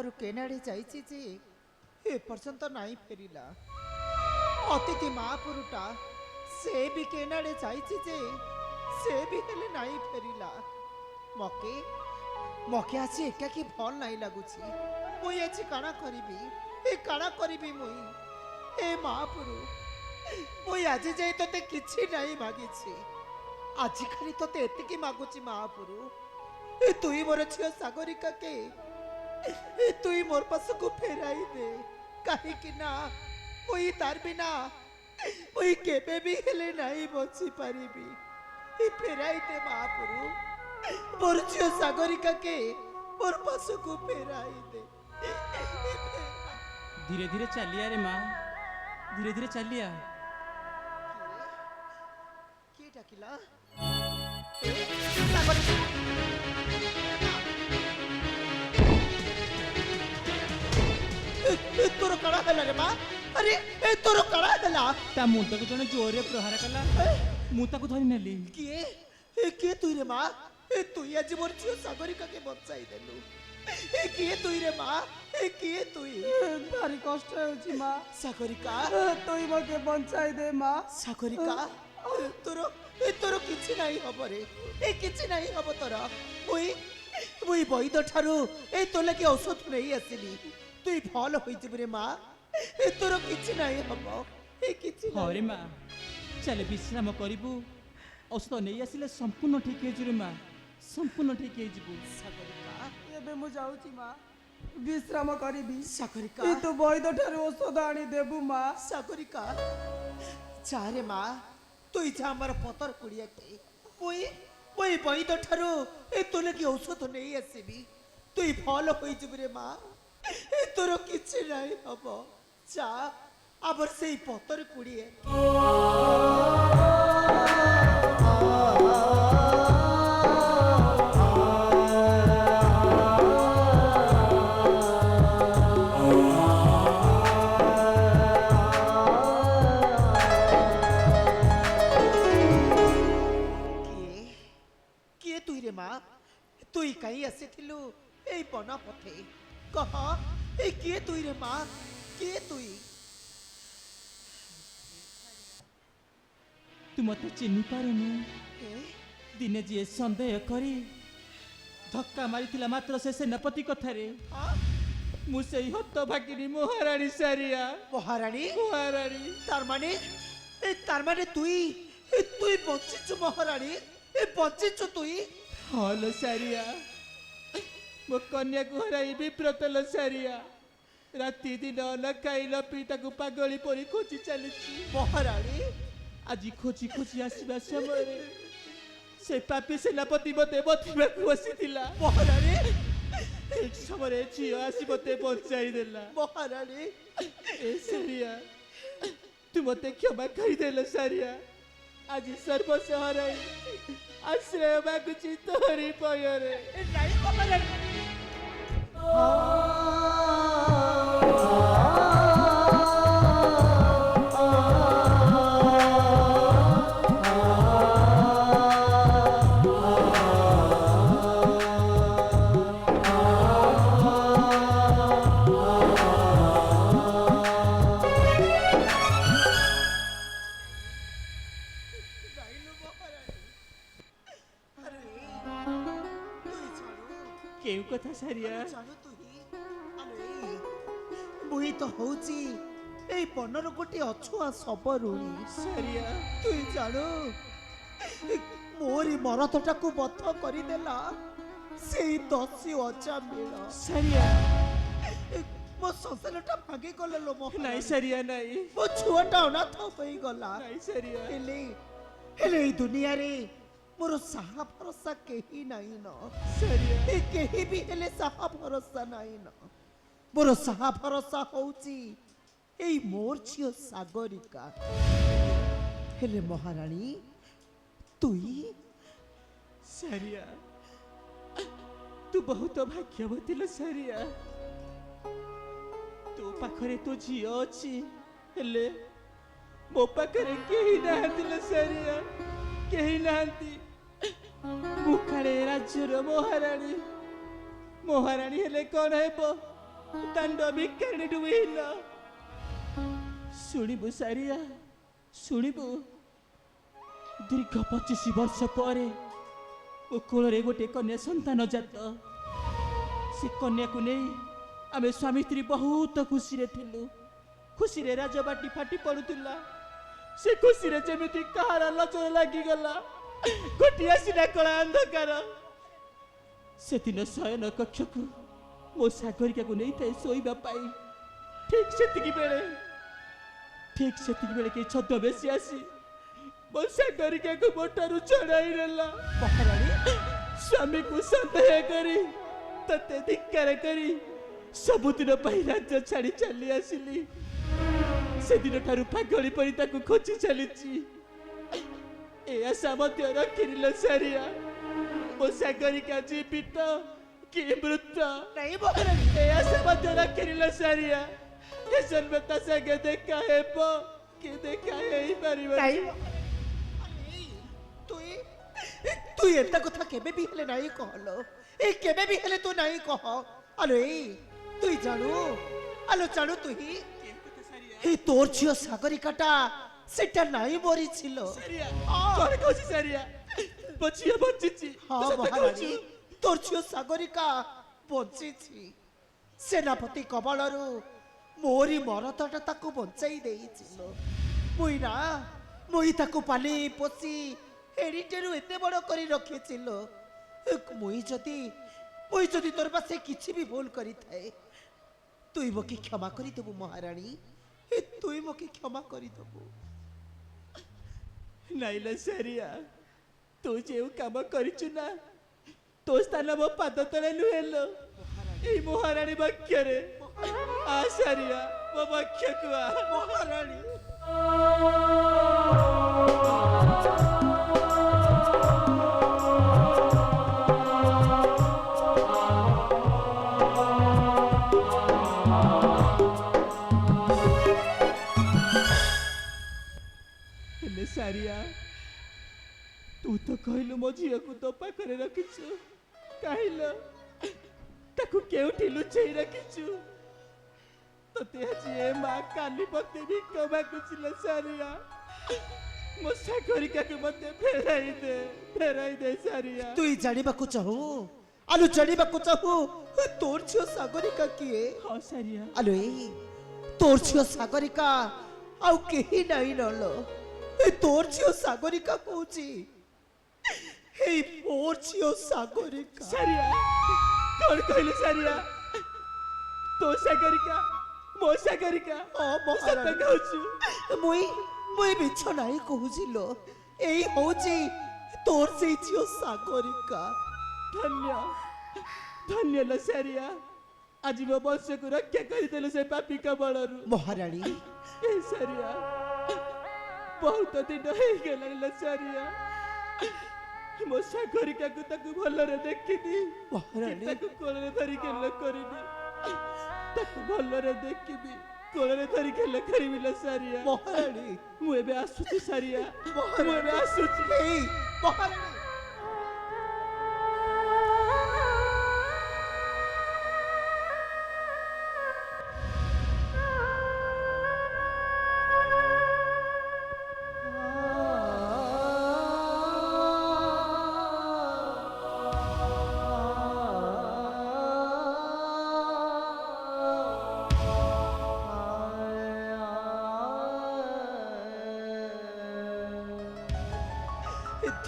महापुरु केनाडे जाइछि जे ए पर्यंत नाई फेरिला। अतिथि महापुरुटा से भी केनाडे जाइछि जे से भी हेले नाई फेरिला। मके मके आज एकाकी भल नाई लागुछि। मुई आज काना करिबी ए काना करिबी मुई ए महापुरु मुई आज जाई तते किछि नाई मागिछि। आज खाली तते एतिकी मागुछि महापुरु ए तुई मोर छियो सागरिका के ए तुई मोर पास को फेराई दे काहे कि ना मुई तार बिना मुई केबे भी हेले नाई बची पारिबी ए फेराई दे महापुरु मोर छियो सागरिका के मोर पास को फेराई दे। धीरे धीरे चलिया रे माँ, धीरे धीरे चलिया। के डाकिला तोर कड़ा हला रे माँ। अरे ए तोर कड़ा हला ता मुंड को जने जोरे प्रहार कला मुता को धरि नेली। के तुई रे माँ ए तुई आज मोर छियो सागरिका के बचाई देलु ए के तुई रे माँ ए के तुई भारी कष्ट होची माँ। सागरिका तुई मके बचाई दे माँ। सागरिका तोर किछि नाही हबो रे ए किछि नाही हबो तोर मुई बईद ठारू ए तोले के औषध नहीं आसिली तुई भल होई जिबे रे माँ ए तोर किछि नाही हबो ए किछि नाही। हरे माँ चले विश्राम करिबु औषध नहीं आसिले संपूर्ण ठीक हे जुरे माँ संपूर्ण ठीक हे जिबु। सागरिका एबे मु जाउची माँ विश्राम करिबी। सागरिका तू बईद ठारू औषध आनी देबु माँ। सागरिका जा रे माँ तुई जा हमर पतर कुड़िया के मुई बईद ठारू ए तोले के औषध नहीं आसिबी तुई भल होई जिबे रे माँ ए तोर किछि नाही हबो जा आबर सेई पतर कुड़िए किए तुई रे माँ तुई कहीं आसीथिलु ए बना पथे कह ए किए तुई रे माँ किए तुई तू मते चिन्हि पारुनु ए दिने जी संदेह करी धक्का मारिथिला मात्र से सेनापति कथारे मु सेई हत भागिनी महारानी सारिया। महारानी महारानी तार माने तुई बचिचु महारानी ए बचिचु तुई हल सारिया मो कन्या को हराई विप्रत लो सारिया राति दिन न खाइल पीता को पागली परी खोजी चलीची। महारानी आज खोजी खोजी आसवा समय से पापी सेनापति मते बतिबा को बसिथिला। महारानी ठीक समय झियो आसी मते बचाई देला। महारानी ए सारिया तू मते क्षमा करी देला सारिया आज सर्वस्व हराई आश्रय मागुची तोरी पयरे। नहीं महारानी केउ कथा सारिया जानो तुई अरे मुई तो होची ए पनर गोटे अछुआ सबरुणी सारिया तुई जानो मोरी मरथटा को बथ करी देला सेई दसी अचा मेल सारिया मो संसारटा भागे गले लो मोह नहीं सारिया नहीं मो छुआटा अनाथ होई गला नहीं सारिया हेले दुनिया रे मोर साहा भरोसा केही नाही न सारिया ए केही भी हेले साहा भरोसा नाही न मोर साहा भरोसा होउची एई मोर छियो सागरिका हेले महारानी तुई सारिया तू बहुत भाग्यवती लो सारिया तू पाखरे तो झियो अछि हेले मो पाखरे केही नाहंती लो सारिया केही नाहंती मुखाड़े राज्यर महाराणी महाराणी हेले कौन हेबो ଦାଣ୍ଡ ଭିକାରିଣୀ ଡୁବେଇଲ। ଶୁଣିବୁ ସାରିଆ ଶୁଣିବୁ, ଦୀର୍ଘ 25 ବର୍ଷ ପରେ ମୋ କୋଳରେ ଗୋଟେ କନ୍ୟା ସନ୍ତାନ ଜାତ। ସେ କନ୍ୟାକୁ ନେଇ ଆମେ ସ୍ୱାମୀ ସ୍ତ୍ରୀ ବହୁତ ଖୁସିରେ ଥିଲୁ। ଖୁସିରେ ରାଜବାଟି ଫାଟି ପଡୁଥିଲା। ସେ ଖୁସିରେ ଯେମିତି କାହାର ନଜର ଲାଗିଗଲା, ଗୋଟିଏ ଆସିଲା କଳା ଅନ୍ଧକାର। ସେଦିନ ଶୟନ କକ୍ଷକୁ ମୋ ସାଗରିକାକୁ ନେଇଥାଏ ଶୋଇବା ପାଇଁ। ଠିକ୍ ସେତିକି ବେଳେ କି ଛଦ୍ମବେଶୀ ଆସି ମୋ ସାଗରିକାକୁ ମୋଠାରୁ ଛଡ଼ାଇ ନେଲା। ମହାରାଣୀ ସ୍ୱାମୀକୁ ସନ୍ଦେହ କରି ତତେ ଧିକ୍କାର କରି ସବୁଦିନ ପାଇଁ ରାଜ୍ୟ ଛାଡ଼ି ଚାଲି ଆସିଲି। ସେଦିନ ଠାରୁ ପାଗଳି ପରି ତାକୁ ଖୋଜି ଚାଲିଛି। ଏ ଆଶା ମଧ୍ୟ ରଖିନିଲ ସାରିଆ, ମୋ ସାଗରିକା ଜୀବିତ କି ମୃତ। ନାଇଁ ମହାରାଣୀ, ଏ ଆଶା ମଧ୍ୟ ରଖିନିଲ ସାରିଆ, ଏ ଜନ୍ମ ତା ସାଙ୍ଗେ ଦେଖା ହେବ କି ଦେଖା ହେଇପାରିବ। ନାଇଁ তুই তুই এত কথা কেবে বি হেলে নাই কহলো, এই কেবে বি হেলে তুই নাই কহ। আলো এই তুই জানু, আলো জানু তুই এই তোর ঝিও সাগরিকাটা সেটা নাই মরিছিল। কଣ କହୁଛି ସାରିଆ? ମୋ ଝିଅ ବଞ୍ଚିଛି। হ্যাঁ ସତ মহারানী, କହୁଛୁ? তোর ঝিও সাগরিকা বঞ্চিছি। সেনাপতি কবলরু মোরি মরতটা তাকু বঞ্চাই দেইছিল। মুই তাকু পালি পোষি এডিটেরু এতে বড় করে রখিছিল। মুই যদি তোর পাশে কিছু বি ভুল করি থাকে, তুই মোকে ক্ষমা করি দেবু মহারানী, তুই মোকে ক্ষমা করি দেবু। ନାଇଲ ସାରିଆ, ତୁ ଯେଉଁ କାମ କରିଛୁ ନା, ତୋ ସ୍ଥାନ ମୋ ପାଦ ତଳେ ନୁହେଁଲୋ, ଏଇ ମହାରାଣୀ ବକ୍ଷରେ। ଆ ସାରିଆ, ମୋ ବକ୍ଷକୁ ଆ। মহারানী ହେଲେ ସାରିଆ, ତୁ ତ କହିଲୁ ମୋ ଝିଅକୁ ତୋ ପାଖରେ ରଖିଛୁ। କାହିଁଲ ତାକୁ କେଉଁଠି ଲୁଚେଇ ରଖିଛୁ? ତତେ ଆଜି ଏ ମା କାଲି ପତେ ଭିକ ମାଗୁছিল ସାରିଆ। ମୋ ସାଗରିକାକୁ ମତେ ଫେରାଇ ଦେ ସାରିଆ। তুই জানিবাকু চাহু, আলো জানিবাকু চাহু তোর ঝিও সাগরিকা কিয়ে? ହଁ ସାରିଆ, আলো এই তোর ঝিও সাগরিকা আউ কেহি নাই নলো। তোর ঝিও সাগরিকা কହୁছি, এই মোর ঝিও সাগরিকা। ସାରିଆ କଣ କହିଲୁ ସାରିଆ? ତୋ ସାଗରିକା ମୋ ସାଗରିକା? ও ସତ মহারানী, କହୁଛୁ? মুই মুই মিছ নাই কହୁছিল। এই হଉଛି তোর সেই ঝিও সাগরিকা। ଧନ୍ୟ ଧନ୍ୟ ଲୋ ସାରିଆ, ଆଜି ମୋ ବଂଶକୁ ରକ୍ଷା କରିଦେଲୁ ସେ ପାପୀ କବଳରୁ। মহারানী ଏ ସାରିଆ, ବହୁତ ଦିନ ହେଇଗଲାଣି ଲୋ ସାରିଆ, ମୋ ସାଗରିକାକୁ ତାକୁ ଭଲରେ ଦେଖିନି, মহারানী ତାକୁ କୋଳରେ ଧରି ଗେଲ କରିନି। ତାକୁ ଭଲରେ ଦେଖିବି, କୋଳରେ ଧରି ଗେଲ କରିବି ଲୋ ସାରିଆ। মহারানী ମୁଁ ଏବେ ଆସୁଛି ସାରିଆ, ମୁଁ ଏବେ ଆସୁଛି। এই মহারানী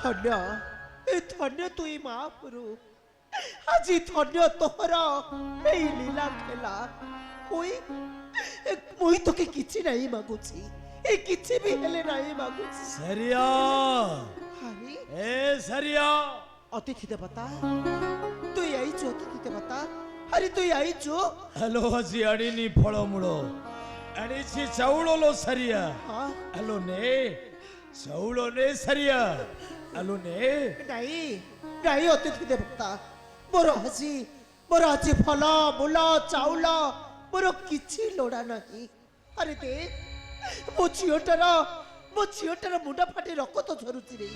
ধন্য ধন্য তুই মহাপুরু, আজি ধন্য তোহর এই লীলা খেলা। মুই তোকে কিছু নাই মাগুছি, এই কিছু বি হেলে নাই মাগুছি। সারিয়া, আরে এ সারিয়া, অতিথি দেবতা তুই আইছো, অতিথি দেবতা আরে তুই আইছো। হ্যালো আজি আনিনি ফলমূল, আনিছি চাউল লো সারিয়া। হ্যাঁ হ্যালো নে চাউল নে সারিয়া, হ্যালো নে। নাই নাই অতিথি দেবতা, মোর আজি ফল মূল চাউল মোর কিছু লোড়া নাই। আরে দেখ ମୋ ଝିଅଟାର ମୁଣ୍ଡ ଫାଟି ରକ୍ତ ଝରୁଛି ରେ।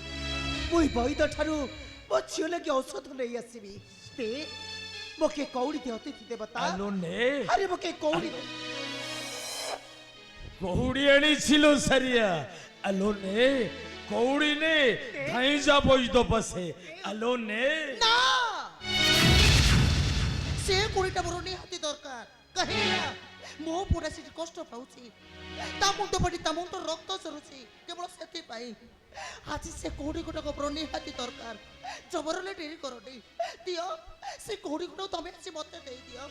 ମୁଇ ବୈଦ ଠାରୁ ମୋ ଝିଅ ଲାଗି ଔଷଧ ନେଇ ଆସିବି। मोके कौड़ी दे अतिथि देवता আলো নে अरे मोके कौड़ी दे কৌড়ি এনেছিল সারিয়া আলো নে কৌড়ি নে ধাই যা বৈদ পাশে আলো নে না সে কোড়িটা বড় নিহাতি দরকার কাহিনা ମୋ ପୁରା ସେଠି କଷ୍ଟ ପାଉଛି ତା ମୁଣ୍ଡ ପଡ଼ି ତା ମୁଣ୍ଡ ରକ୍ତ ସରୁଛି କେବଳ ସେଥିପାଇଁ ଆଜି ସେ କୋଉଠି ଗୋଟାକ ବড় ନିହାତି ଦରକାର ଜବରଲେ ଡେରି କରନି ଦିଅ ସେ କୋଉଠି ଗୋଟାକ ତମେ ଆସି ମତେ ଦେଇଦିଅ